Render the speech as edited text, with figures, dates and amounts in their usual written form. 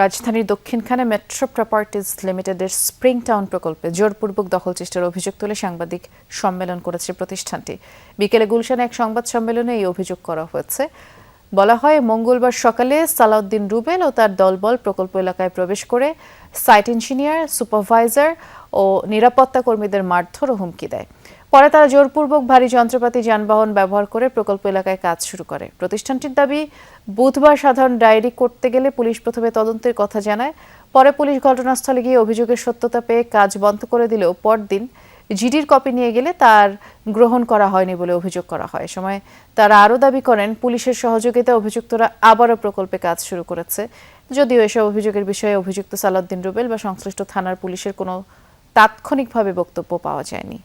রাজধানীর দক্ষিণখানে metro properties লিমিটেডের spring town প্রকল্পে জোরপূর্বক দখল চেষ্টার অভিযোগ তুলে সাংবাদিক সম্মেলন করেছে প্রতিষ্ঠানটি। বিকেলে গুলশানে এক সংবাদ সম্মেলনে এই অভিযোগ করা হয়েছে। বলা হয়, মঙ্গলবার সকালে সালাউদ্দিন রুবেল ও তার দলবল প্রকল্প এলাকায় প্রবেশ করে সাইট ইঞ্জিনিয়ার, সুপারভাইজার ও নিরাপত্তা কর্মীদের মারধর ও হুমকি দেয়। পরে তারা জোরপূর্বক ভারী যন্ত্রপাতি, যানবাহন ব্যবহার করে প্রকল্প এলাকায় কাজ শুরু করে। প্রতিষ্ঠানটির দাবি, বুধবার সাধারণ ডায়েরি করতে গেলে পুলিশ প্রথমে তদন্তের কথা জানায়। পরে পুলিশ ঘটনাস্থলে গিয়ে অভিযোগের সত্যতা পেয়ে কাজ বন্ধ করে দিলেও পরদিন জিডির কপি নিয়ে গেলে তার গ্রহণ করা হয়নি বলে অভিযোগ করা হয়। সময় তারা আরও দাবি করেন, পুলিশের সহযোগিতায় অভিযুক্তরা আবারও প্রকল্পে কাজ শুরু করেছে। যদিও এসব অভিযোগের বিষয়ে অভিযুক্ত সালাউদ্দিন রুবেল বা সংশ্লিষ্ট থানার পুলিশের কোনো তাৎক্ষণিকভাবে বক্তব্য পাওয়া যায়নি।